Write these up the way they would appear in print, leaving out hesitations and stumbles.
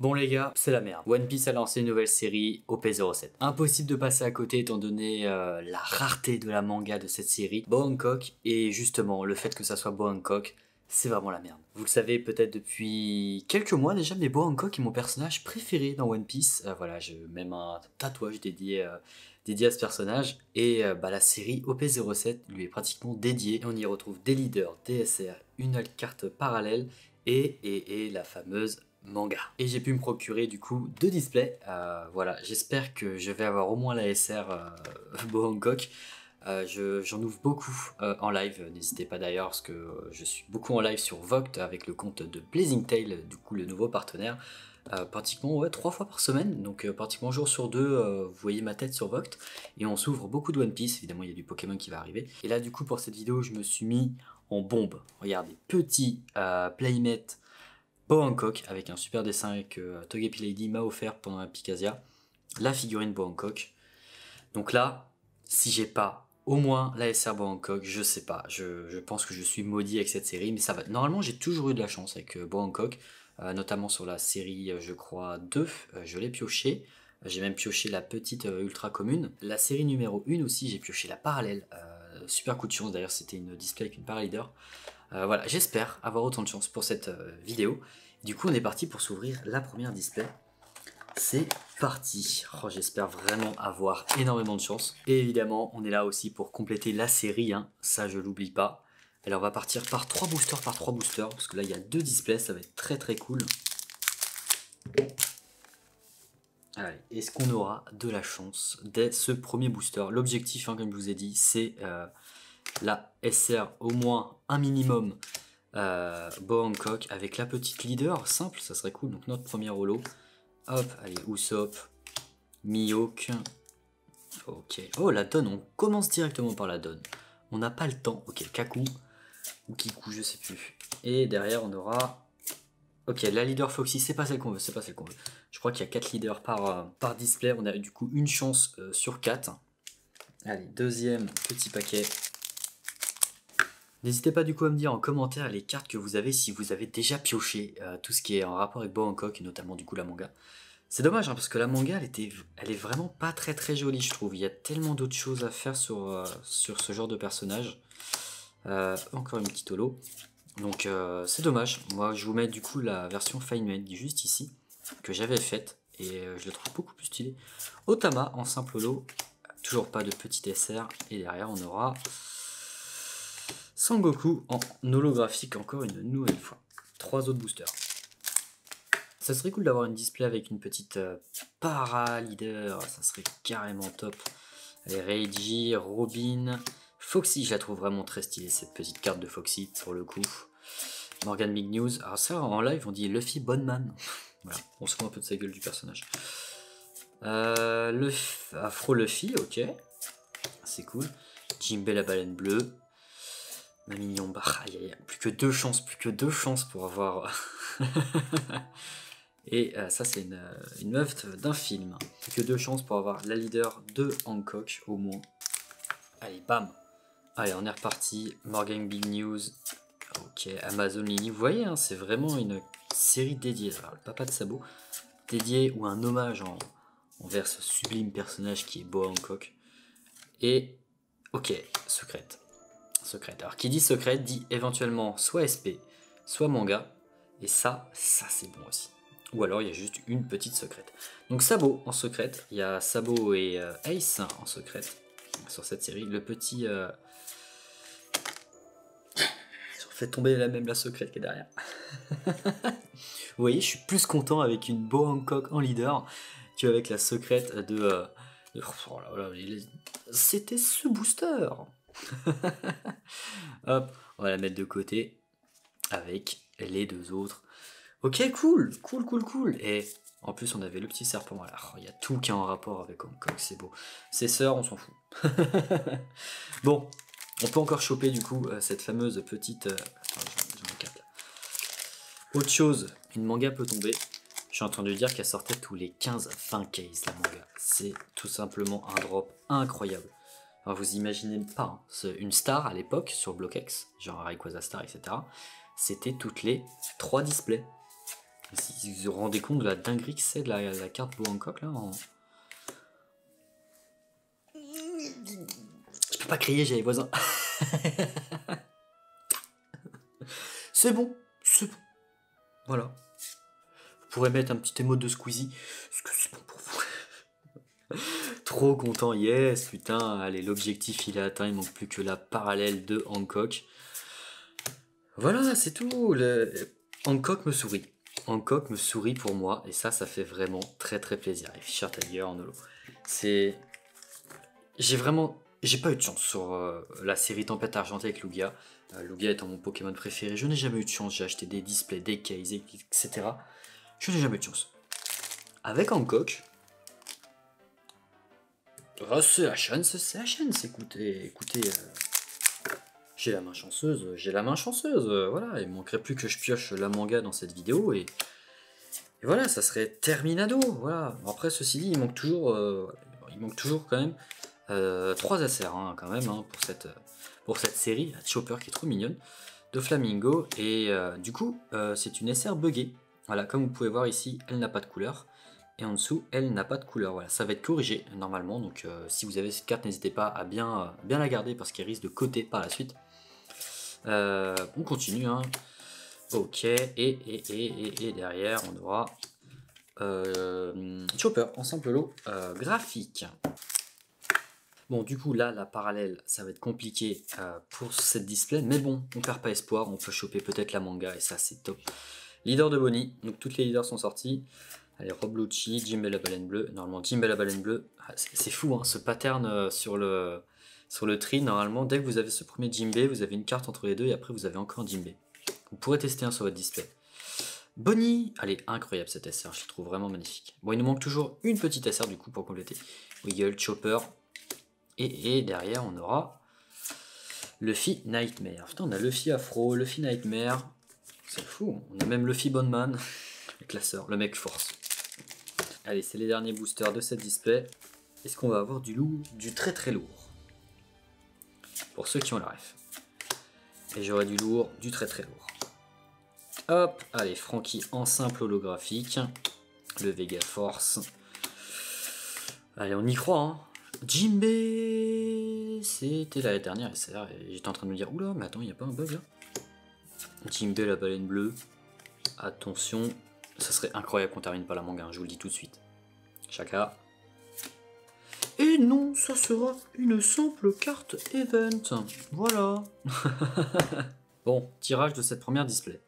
Bon les gars, c'est la merde. One Piece a lancé une nouvelle série, OP07. Impossible de passer à côté étant donné la rareté de la manga de cette série. Boa Hancock, et justement le fait que ça soit Boa Hancock, c'est vraiment la merde. Vous le savez peut-être depuis quelques mois déjà, mais Boa Hancock est mon personnage préféré dans One Piece. Voilà, j'ai même un tatouage dédié à ce personnage. Et la série OP07 lui est pratiquement dédiée. Et on y retrouve des leaders, des SR, une carte parallèle et la fameuse manga. Et j'ai pu me procurer du coup 2 displays. Voilà, j'espère que je vais avoir au moins la SR Boa Hancock. J'en ouvre beaucoup en live, n'hésitez pas d'ailleurs parce que je suis beaucoup en live sur Vogt avec le compte de Blazing Tail, du coup le nouveau partenaire. Pratiquement 3 fois par semaine, donc pratiquement un jour sur 2, vous voyez ma tête sur Vogt, et on s'ouvre beaucoup de One Piece, évidemment il y a du Pokémon qui va arriver. Et là du coup pour cette vidéo je me suis mis en bombe, regardez, petit playmate Boa Hancock avec un super dessin que Togepi Lady m'a offert pendant la Picazia, la figurine Boa Hancock. Donc là, si j'ai pas au moins la SR Boa Hancock, je sais pas, je pense que je suis maudit avec cette série, mais ça va. Normalement, j'ai toujours eu de la chance avec Boa Hancock, notamment sur la série, je crois, 2, je l'ai pioché. J'ai même pioché la petite ultra commune. La série numéro 1 aussi, j'ai pioché la parallèle. Super coup de chance, d'ailleurs, c'était une display avec une paraleader. Voilà, j'espère avoir autant de chance pour cette vidéo. Du coup, on est parti pour s'ouvrir la première display. C'est parti. Oh, j'espère vraiment avoir énormément de chance. Et évidemment, on est là aussi pour compléter la série, hein. Ça je l'oublie pas. Alors on va partir par 3 boosters, parce que là il y a 2 displays, ça va être très très cool. Allez, est-ce qu'on aura de la chance dès ce premier booster? L'objectif, hein, comme je vous ai dit, c'est la SR au moins un minimum Boa Hancock avec la petite leader, simple, ça serait cool. Donc notre premier holo. Hop, allez, Usopp, Mihawk. Ok. Oh, la donne, on commence directement par la donne. On n'a pas le temps. Ok, Kaku. Ou Kiku, je sais plus. Et derrière, on aura... Ok, la leader Foxy, c'est pas celle qu'on veut, c'est pas celle qu'on veut. Je crois qu'il y a 4 leaders par display. On a du coup une chance sur 4. Allez, deuxième petit paquet. N'hésitez pas du coup à me dire en commentaire les cartes que vous avez si vous avez déjà pioché tout ce qui est en rapport avec Boa Hancock et notamment du coup la manga. C'est dommage hein, parce que la manga elle est vraiment pas très très jolie je trouve. Il y a tellement d'autres choses à faire sur ce genre de personnage. Encore une petite holo. Donc c'est dommage. Moi je vous mets du coup la version Fine Made juste ici que j'avais faite et je le trouve beaucoup plus stylé. Otama en simple holo. Toujours pas de petit SR et derrière on aura Sangoku en holographique encore une nouvelle fois. 3 autres boosters. Ça serait cool d'avoir une display avec une petite para-leader, ça serait carrément top. Allez, Reiji, Robin, Foxy, je la trouve vraiment très stylée cette petite carte de Foxy pour le coup. Morgan Big News, alors ça en live on dit Luffy Bonman. Voilà, on se fout un peu de sa gueule du personnage. Afro Luffy, ok, c'est cool. Jinbei la baleine bleue. Ma mignon, bah, plus que deux chances pour avoir... Et ça c'est une meuf d'un film. Plus que 2 chances pour avoir la leader de Hancock au moins. Allez, bam. Allez, on est reparti. Morgan Big News. Ok, Amazon Lily. Vous voyez, hein, c'est vraiment une série dédiée. Alors, le papa de sabot. Dédié ou un hommage envers ce sublime personnage qui est Boa Hancock. Et, ok, secrète. Alors, qui dit secrète dit éventuellement soit SP, soit manga. Et ça c'est bon aussi. Ou alors il y a juste une petite secrète. Donc Sabo en secrète, il y a Sabo et Ace en secrète sur cette série. Le petit... Ils ont fait tomber la secrète qui est derrière. Vous voyez, je suis plus content avec une Boa Hancock en leader qu'avec la secrète de... Oh là là, c'était ce booster. Hop, on va la mettre de côté avec les 2 autres. Ok, cool. Et en plus, on avait le petit serpent. Alors, il y a tout qui est en rapport avec Hancock, c'est beau. Ses sœurs, on s'en fout. Bon, on peut encore choper du coup cette fameuse petite... Attends, j'en ai 4 là. Autre chose, une manga peut tomber. J'ai entendu dire qu'elle sortait tous les 15-20 cases, la manga. C'est tout simplement un drop incroyable. Alors, vous imaginez pas, hein, une star à l'époque sur BlockX, genre Rayquaza Star, etc. C'était toutes les 3 displays. Si vous vous rendez compte de la dinguerie que c'est de la carte Boa Hancock là Je peux pas crier, j'ai les voisins. C'est bon, c'est bon. Voilà. Vous pourrez mettre un petit émote de Squeezie. Est-ce que c'est bon pour vous? Trop content, yes, putain. Allez, l'objectif il est atteint, il manque plus que la parallèle de Hancock. Voilà, c'est tout. Hancock me sourit. Hancock me sourit pour moi, et ça fait vraiment très très plaisir. Et Fisher Tiger en holo. C'est... J'ai pas eu de chance sur la série Tempête Argentée avec Lugia. Lugia étant mon Pokémon préféré, je n'ai jamais eu de chance. J'ai acheté des displays, des cases, etc. Je n'ai jamais eu de chance. Avec Hancock, c'est la chance, écoutez, j'ai la main chanceuse, voilà, il manquerait plus que je pioche la manga dans cette vidéo, et voilà, ça serait terminado, voilà. Après, ceci dit, il manque toujours quand même 3 SR, hein, quand même, hein, pour cette série, la Chopper qui est trop mignonne, de Flamingo, et du coup, c'est une SR buggée, voilà, comme vous pouvez voir ici, elle n'a pas de couleur, et en dessous, elle n'a pas de couleur, voilà, ça va être corrigé, normalement, donc si vous avez cette carte, n'hésitez pas à bien la garder, parce qu'elle risque de coter par la suite. On continue, hein. Ok, et derrière on aura Chopper en simple lot graphique. Bon, du coup là la parallèle ça va être compliqué pour cette display, mais bon, on perd pas espoir, on peut choper peut-être la manga et ça c'est top. Leader de Bonnie, donc toutes les leaders sont sortis. Allez, Rob Lucci, Jimbe la baleine bleue. Normalement Jimbe la baleine bleue, c'est fou hein, ce pattern sur le tri. Normalement dès que vous avez ce premier Jimbe, vous avez une carte entre les deux et après vous avez encore un Jimbe. Vous pourrez tester un sur votre display. Bonnie, allez, incroyable cette SR, je la trouve vraiment magnifique. Bon, il nous manque toujours une petite SR du coup pour compléter. Wiggle, Chopper, et derrière on aura Luffy Nightmare. Putain, on a Luffy Afro, Luffy Nightmare, c'est fou. On a même Luffy Bonman, le classeur, le mec force. Allez, c'est les derniers boosters de cette display. Est-ce qu'on va avoir du lourd, du très très lourd? Pour ceux qui ont la ref. Et j'aurai du lourd, du très très lourd. Hop, allez, Frankie en simple holographique. Le Vega Force. Allez, on y croit, hein. Jimbe, c'était la dernière SR. Et j'étais en train de me dire, oula, mais attends, il n'y a pas un bug là? Jimbe, la baleine bleue. Attention, ça serait incroyable qu'on termine pas la manga, hein, je vous le dis tout de suite. Chaka. Et non, ça sera une simple carte event. Voilà. Bon, tirage de cette première display.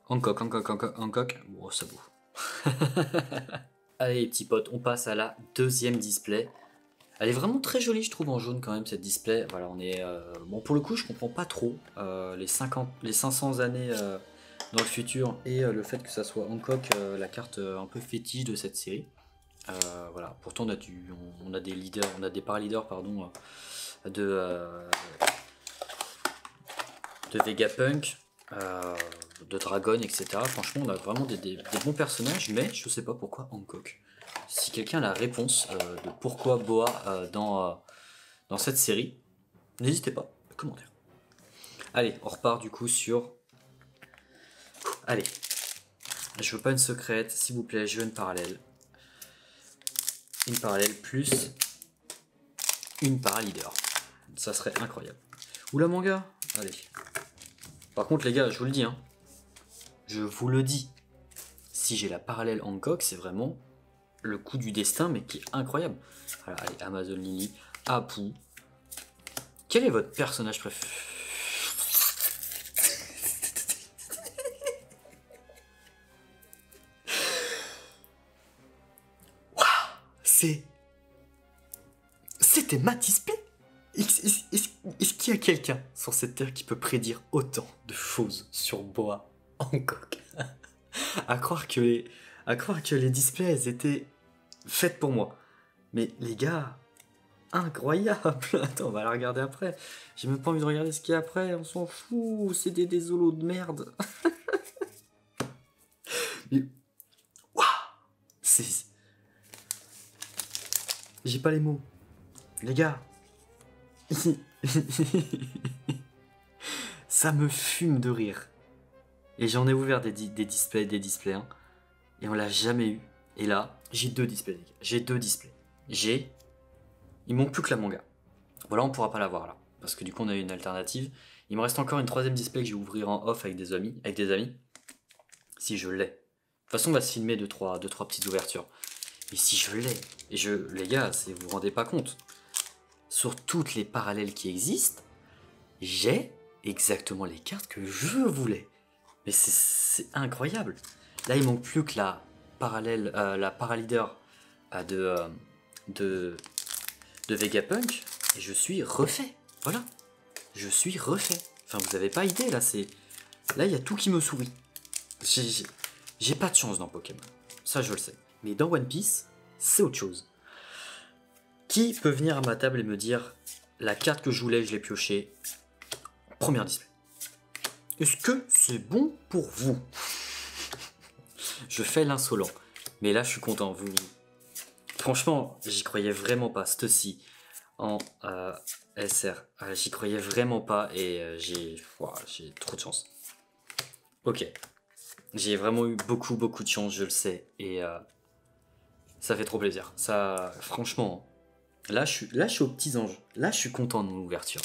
Hancock. Oh, ça vaut. Allez, les petits potes, on passe à la deuxième display. Elle est vraiment très jolie, je trouve, en jaune quand même, cette display. Voilà, on est... Bon, pour le coup, je comprends pas trop les 500 années dans le futur et le fait que ça soit Hancock, la carte un peu fétiche de cette série. Voilà, pourtant on a des leaders, on a des paraleaders, pardon, de Vegapunk, de Dragon, etc. Franchement, on a vraiment des bons personnages, mais je sais pas pourquoi Hancock. Si quelqu'un a la réponse de pourquoi Boa dans cette série, n'hésitez pas, commentaire. Allez, on repart du coup sur... Allez, je veux pas une secrète, s'il vous plaît, je veux une parallèle. Une parallèle plus une paraleader. Ça serait incroyable. Ou la manga. Allez. Par contre les gars, je vous le dis, hein. Je vous le dis. Si j'ai la parallèle Hancock, c'est vraiment le coup du destin, mais qui est incroyable. Voilà, allez, Amazon Lily, Apu. Quel est votre personnage préféré? C'était ma display. Est-ce qu'il y a quelqu'un sur cette terre qui peut prédire autant de choses sur Boa Hancock? à croire que les displays elles étaient faites pour moi. Mais les gars, incroyable. Attends, on va la regarder après. J'ai même pas envie de regarder ce qu'il y a après, on s'en fout, c'est des holos de merde. Mais waouh, j'ai pas les mots. Les gars, ça me fume de rire. Et j'en ai ouvert des displays, hein, et on l'a jamais eu. Et là, j'ai 2 displays, les gars. J'ai 2 displays. Il manque plus que la manga. Voilà, on pourra pas l'avoir là. Parce que du coup, on a eu une alternative. Il me reste encore une 3ème display que je vais ouvrir en off avec des amis. Si je l'ai. De toute façon, on va se filmer 2-3 petites ouvertures. Et si je l'ai, les gars, vous vous rendez pas compte. Sur toutes les parallèles qui existent, j'ai exactement les cartes que je voulais. Mais c'est incroyable. Là, il manque plus que la paraleader de Vegapunk. Et je suis refait. Voilà. Je suis refait. Enfin, vous avez pas idée, là, là, il y a tout qui me sourit. J'ai pas de chance dans Pokémon. Ça, je le sais. Mais dans One Piece, c'est autre chose. Qui peut venir à ma table et me dire la carte que je voulais, je l'ai piochée. Première display. Est-ce que c'est bon pour vous? Je fais l'insolent. Mais là, je suis content. Franchement, j'y croyais vraiment pas. Cette-ci en SR. J'y croyais vraiment pas et j'ai trop de chance. Ok. J'ai vraiment eu beaucoup de chance, je le sais. Et ça fait trop plaisir. Ça, franchement, là je suis aux petits anges. Là, je suis content de mon ouverture.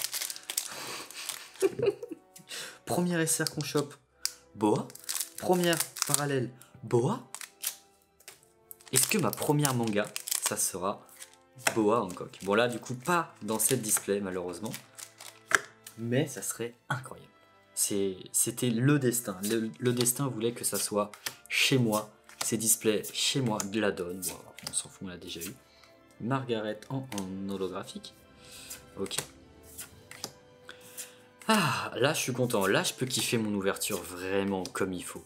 Première SR qu'on chope, Boa. Première parallèle, Boa. Est-ce que ma première manga, ça sera Boa Hancock? Bon là, du coup, pas dans cette display, malheureusement. Mais ça serait incroyable. C'était le destin. Le destin voulait que ça soit chez moi. Ces displays chez moi, de la donne. Bon, on s'en fout, on l'a déjà eu. Margaret en holographique. Ok. Ah, là je suis content. Là je peux kiffer mon ouverture vraiment comme il faut.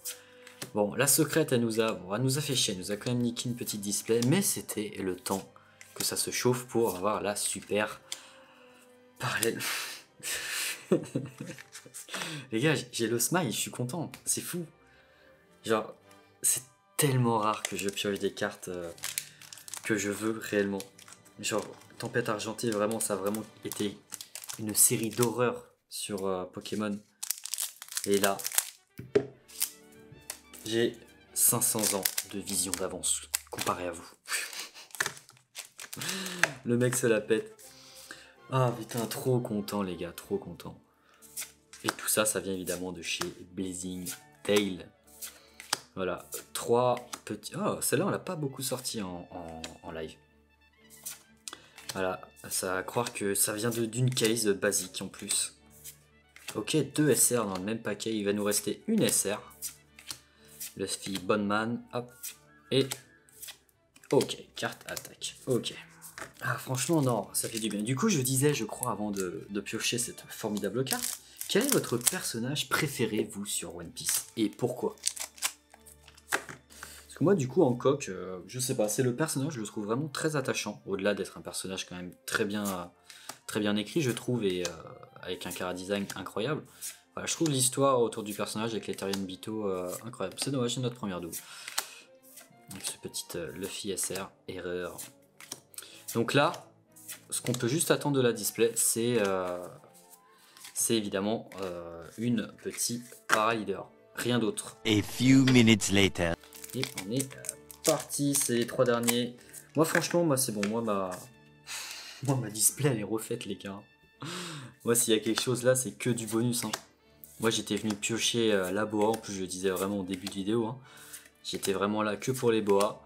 Bon, la secrète, elle nous a fait chier. Elle nous a quand même niqué une petite display. Mais c'était le temps que ça se chauffe pour avoir la super parallèle. Les gars, j'ai le smile, je suis content, c'est fou. Genre, c'est tellement rare que je pioche des cartes que je veux réellement. Genre, Tempête Argentée, vraiment, ça a vraiment été une série d'horreur sur Pokémon. Et là, j'ai 500 ans de vision d'avance comparé à vous. Le mec se la pète. Ah putain, trop content les gars, trop content. Et tout ça, ça vient évidemment de chez Blazing Tail. Voilà, 3 petits... Oh, celle-là, on l'a pas beaucoup sorti en live. Voilà, ça à croire que ça vient d'une case basique en plus. Ok, 2 SR dans le même paquet. Il va nous rester une SR. Luffy Bonman, hop. Et... Ok, carte attaque. Ok. Ah, franchement, non, ça fait du bien. Du coup, je disais, je crois, avant de piocher cette formidable carte, quel est votre personnage préféré, vous, sur One Piece? Et pourquoi? Parce que moi, du coup, Hancock, je sais pas, c'est le personnage, je le trouve vraiment très attachant, au-delà d'être un personnage quand même très bien écrit, je trouve, et avec un chara-design incroyable. Voilà, je trouve l'histoire autour du personnage avec l'Etherian Bito incroyable. C'est dommage, c'est notre première double. Avec ce petit Luffy SR, erreur. Donc là, ce qu'on peut juste attendre de la display, c'est évidemment une petite paraleader, rien d'autre. A few minutes later. Et on est parti, c'est les 3 derniers. Moi franchement, moi c'est bon, moi ma display elle est refaite les gars. Moi s'il y a quelque chose là, c'est que du bonus. Hein. Moi j'étais venu piocher la boa, en plus je le disais vraiment au début de vidéo. Hein. J'étais vraiment là que pour les boas.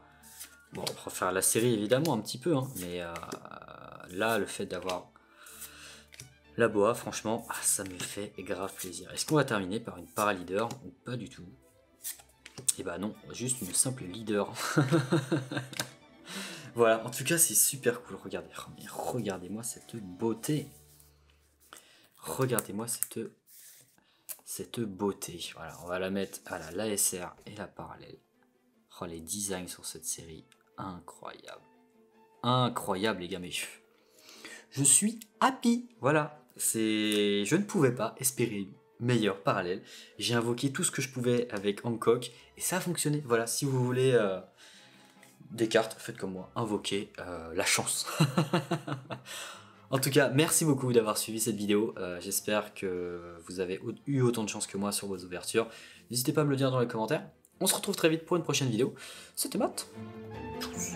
Bon, on va faire la série évidemment un petit peu, hein, mais là le fait d'avoir la boa, franchement, ça me fait grave plaisir. Est-ce qu'on va terminer par une paraleader ou pas du tout? Et bah non, juste une simple leader. Voilà, en tout cas c'est super cool, regardez. Mais regardez-moi cette beauté. Regardez-moi cette beauté. Voilà, on va la mettre à l'ASR et la parallèle. Oh, les designs sur cette série, incroyable. Incroyable les gars, mais je suis happy. Voilà, je ne pouvais pas espérer meilleur parallèle. J'ai invoqué tout ce que je pouvais avec Hancock et ça a fonctionné. Voilà, si vous voulez des cartes, faites comme moi, invoquez la chance. En tout cas, merci beaucoup d'avoir suivi cette vidéo. J'espère que vous avez eu autant de chance que moi sur vos ouvertures. N'hésitez pas à me le dire dans les commentaires. On se retrouve très vite pour une prochaine vidéo. C'était Matt. Tchuss.